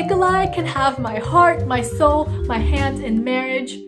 Nikolai can have my heart, my soul, my hand in marriage.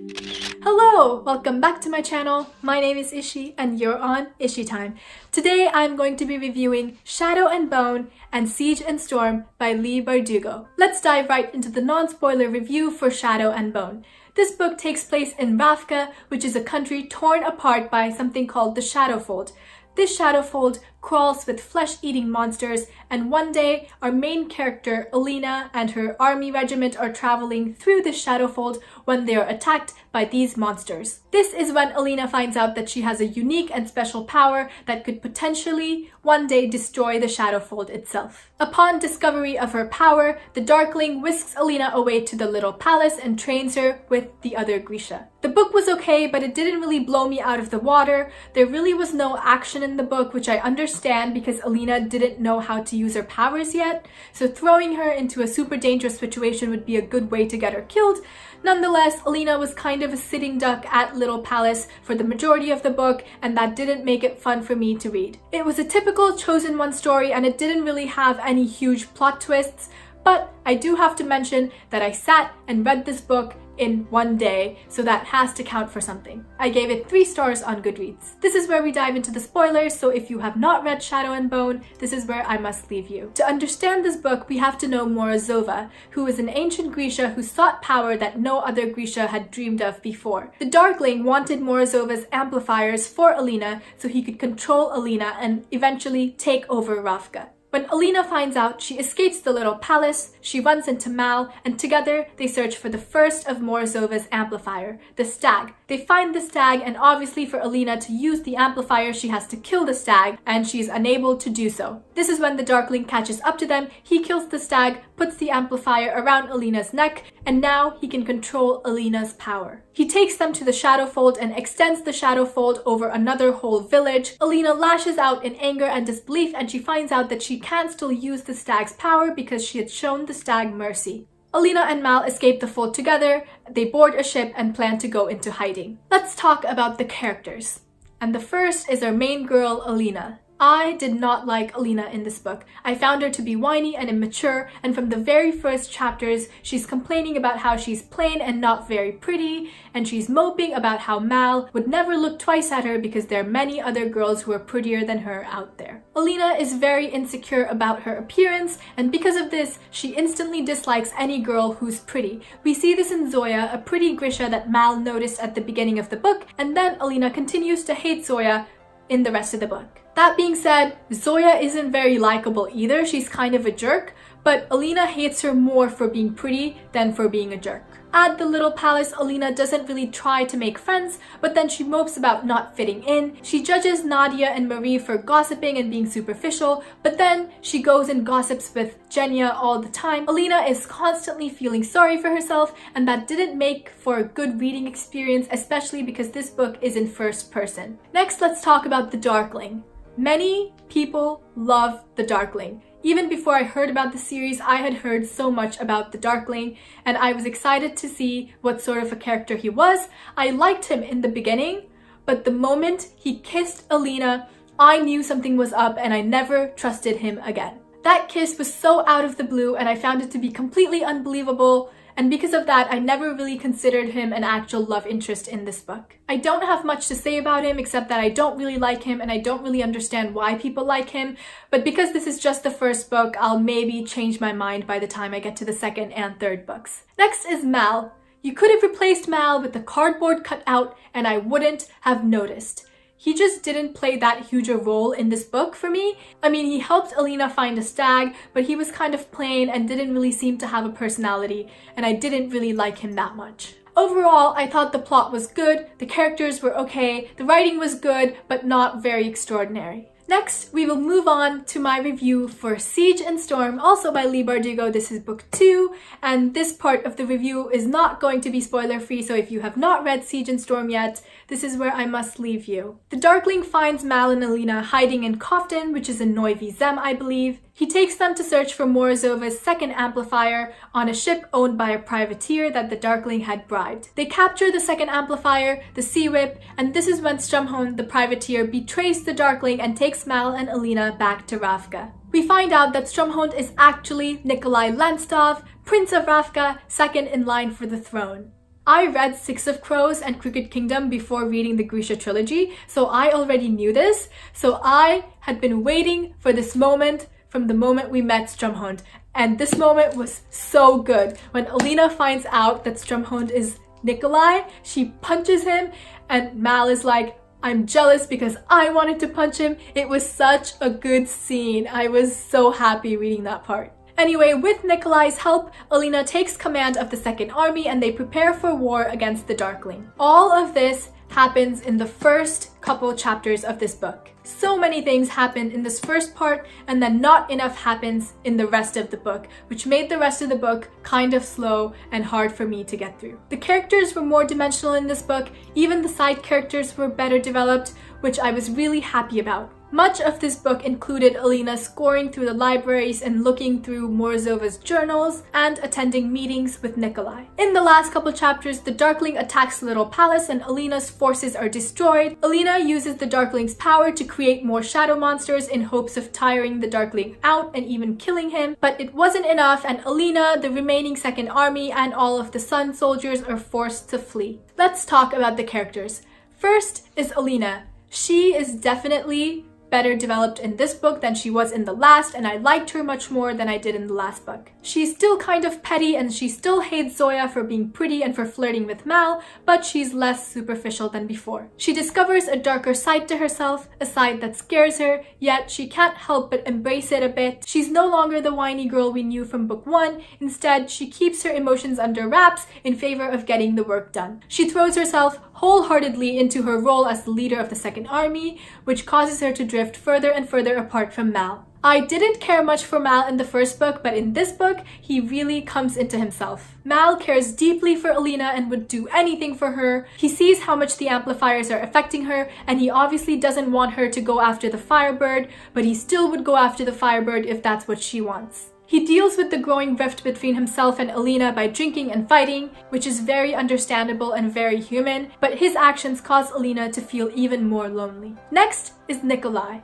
Hello! Welcome back to my channel. My name is Ishi and you're on Ishi Time. Today I'm going to be reviewing Shadow and Bone and Siege and Storm by Leigh Bardugo. Let's dive right into the non-spoiler review for Shadow and Bone. This book takes place in Ravka, which is a country torn apart by something called the Shadowfold. This Shadowfold crawls with flesh-eating monsters, and one day our main character Alina and her army regiment are traveling through this Shadowfold when they are attacked by these monsters. This is when Alina finds out that she has a unique and special power that could potentially one day destroy the Shadowfold itself. Upon discovery of her power, the Darkling whisks Alina away to the little palace and trains her with the other Grisha. The book was okay, but it didn't really blow me out of the water. There really was no action in the book, which I understand because Alina didn't know how to use her powers yet, so throwing her into a super dangerous situation would be a good way to get her killed. Nonetheless, Alina was kind of a sitting duck at Little Palace for the majority of the book, and that didn't make it fun for me to read. It was a typical Chosen One story, and it didn't really have any huge plot twists, but I do have to mention that I sat and read this book in one day, so that has to count for something. I gave it 3 stars on Goodreads. This is where we dive into the spoilers, so if you have not read Shadow and Bone, this is where I must leave you. To understand this book, we have to know Morozova, who is an ancient Grisha who sought power that no other Grisha had dreamed of before. The Darkling wanted Morozova's amplifiers for Alina so he could control Alina and eventually take over Ravka. When Alina finds out, she escapes the little palace, she runs into Mal, and together they search for the first of Morozova's amplifier, the stag. They find the stag, and obviously for Alina to use the amplifier, she has to kill the stag, and she's unable to do so. This is when the Darkling catches up to them, he kills the stag, puts the amplifier around Alina's neck, and now he can control Alina's power. He takes them to the Shadowfold and extends the Shadowfold over another whole village. Alina lashes out in anger and disbelief, and she finds out that she can still use the stag's power because she had shown the stag mercy. Alina and Mal escape the fold together, they board a ship and plan to go into hiding. Let's talk about the characters. And the first is our main girl, Alina. I did not like Alina in this book. I found her to be whiny and immature, and from the very first chapters, she's complaining about how she's plain and not very pretty, and she's moping about how Mal would never look twice at her because there are many other girls who are prettier than her out there. Alina is very insecure about her appearance, and because of this, she instantly dislikes any girl who's pretty. We see this in Zoya, a pretty Grisha that Mal noticed at the beginning of the book, and then Alina continues to hate Zoya in the rest of the book. That being said, Zoya isn't very likable either. She's kind of a jerk, but Alina hates her more for being pretty than for being a jerk. At the little palace, Alina doesn't really try to make friends, but then she mopes about not fitting in. She judges Nadia and Marie for gossiping and being superficial, but then she goes and gossips with Genya all the time. Alina is constantly feeling sorry for herself, and that didn't make for a good reading experience, especially because this book is in first person. Next, let's talk about the Darkling. Many people love the Darkling. Even before I heard about the series, I had heard so much about the Darkling, and I was excited to see what sort of a character he was. I liked him in the beginning, but the moment he kissed Alina, I knew something was up and I never trusted him again. That kiss was so out of the blue, and I found it to be completely unbelievable. And because of that, I never really considered him an actual love interest in this book. I don't have much to say about him except that I don't really like him and I don't really understand why people like him. But because this is just the first book, I'll maybe change my mind by the time I get to the second and third books. Next is Mal. You could have replaced Mal with the cardboard cutout and I wouldn't have noticed. He just didn't play that huge a role in this book for me. I mean, he helped Alina find a stag, but he was kind of plain and didn't really seem to have a personality, and I didn't really like him that much. Overall, I thought the plot was good, the characters were okay, the writing was good, but not very extraordinary. Next, we will move on to my review for Siege and Storm, also by Leigh Bardugo. This is book 2, and this part of the review is not going to be spoiler-free, so if you have not read Siege and Storm yet, this is where I must leave you. The Darkling finds Mal and Alina hiding in Koften, which is in Noivy Zem, I believe. He takes them to search for Morozova's second amplifier on a ship owned by a privateer that the Darkling had bribed. They capture the second amplifier, the Sea Whip, and this is when Strumhond, the privateer, betrays the Darkling and takes Mal and Alina back to Ravka. We find out that Strumhond is actually Nikolai Lenstov, Prince of Ravka, second in line for the throne. I read Six of Crows and Crooked Kingdom before reading the Grisha Trilogy, so I already knew this. So I had been waiting for this moment from the moment we met Strumhond. And this moment was so good. When Alina finds out that Strumhond is Nikolai, she punches him and Mal is like, I'm jealous because I wanted to punch him. It was such a good scene. I was so happy reading that part. Anyway, with Nikolai's help, Alina takes command of the Second Army and they prepare for war against the Darkling. All of this happens in the first couple chapters of this book. So many things happen in this first part and then not enough happens in the rest of the book, which made the rest of the book kind of slow and hard for me to get through. The characters were more dimensional in this book, even the side characters were better developed, which I was really happy about. Much of this book included Alina scoring through the libraries and looking through Morozova's journals and attending meetings with Nikolai. In the last couple chapters, the Darkling attacks the little palace and Alina's forces are destroyed. Alina uses the Darkling's power to create more shadow monsters in hopes of tiring the Darkling out and even killing him, but it wasn't enough and Alina, the remaining Second Army, and all of the Sun soldiers are forced to flee. Let's talk about the characters. First is Alina. She is definitely better developed in this book than she was in the last, and I liked her much more than I did in the last book. She's still kind of petty and she still hates Zoya for being pretty and for flirting with Mal, but she's less superficial than before. She discovers a darker side to herself, a side that scares her, yet she can't help but embrace it a bit. She's no longer the whiny girl we knew from book 1. Instead, she keeps her emotions under wraps in favor of getting the work done. She throws herself wholeheartedly into her role as the leader of the Second Army, which causes her to drift further and further apart from Mal. I didn't care much for Mal in the first book, but in this book, he really comes into himself. Mal cares deeply for Alina and would do anything for her. He sees how much the amplifiers are affecting her, and he obviously doesn't want her to go after the Firebird, but he still would go after the Firebird if that's what she wants. He deals with the growing rift between himself and Alina by drinking and fighting, which is very understandable and very human, but his actions cause Alina to feel even more lonely. Next is Nikolai.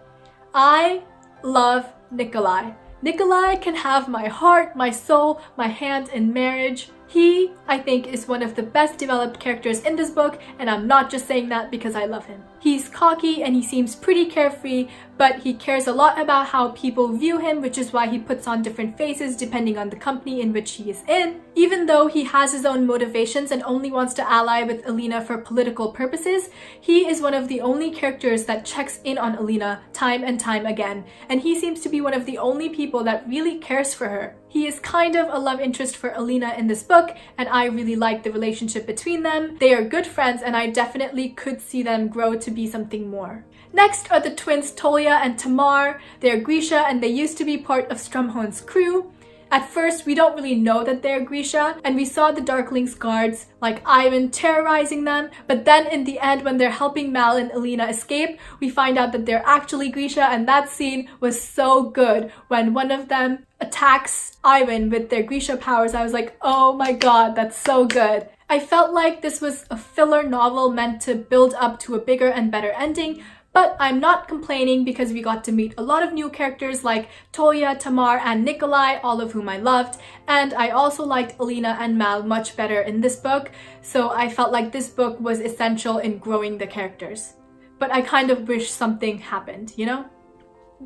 I love Nikolai. Nikolai can have my heart, my soul, my hand in marriage. He, I think, is one of the best developed characters in this book, and I'm not just saying that because I love him. He's cocky and he seems pretty carefree, but he cares a lot about how people view him, which is why he puts on different faces depending on the company in which he is in. Even though he has his own motivations and only wants to ally with Alina for political purposes, he is one of the only characters that checks in on Alina time and time again, and he seems to be one of the only people that really cares for her. He is kind of a love interest for Alina in this book, and I really like the relationship between them. They are good friends, and I definitely could see them grow to be something more. Next are the twins Tolya and Tamar. They are Grisha, and they used to be part of Strumhond's crew. At first, we don't really know that they're Grisha, and we saw the Darkling's guards, like Ivan, terrorizing them, but then in the end, when they're helping Mal and Alina escape, we find out that they're actually Grisha, and that scene was so good. When one of them attacks Ivan with their Grisha powers, I was like, oh my god, that's so good. I felt like this was a filler novel meant to build up to a bigger and better ending, but I'm not complaining because we got to meet a lot of new characters like Tolya, Tamar, and Nikolai, all of whom I loved, and I also liked Alina and Mal much better in this book, so I felt like this book was essential in growing the characters. But I kind of wish something happened, you know?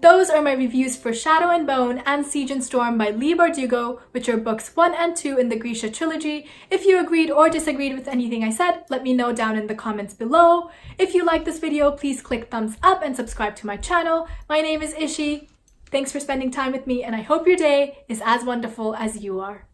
Those are my reviews for Shadow and Bone and Siege and Storm by Leigh Bardugo, which are books 1 and 2 in the Grisha Trilogy. If you agreed or disagreed with anything I said, let me know down in the comments below. If you like this video, please click thumbs up and subscribe to my channel. My name is Ishi. Thanks for spending time with me, and I hope your day is as wonderful as you are.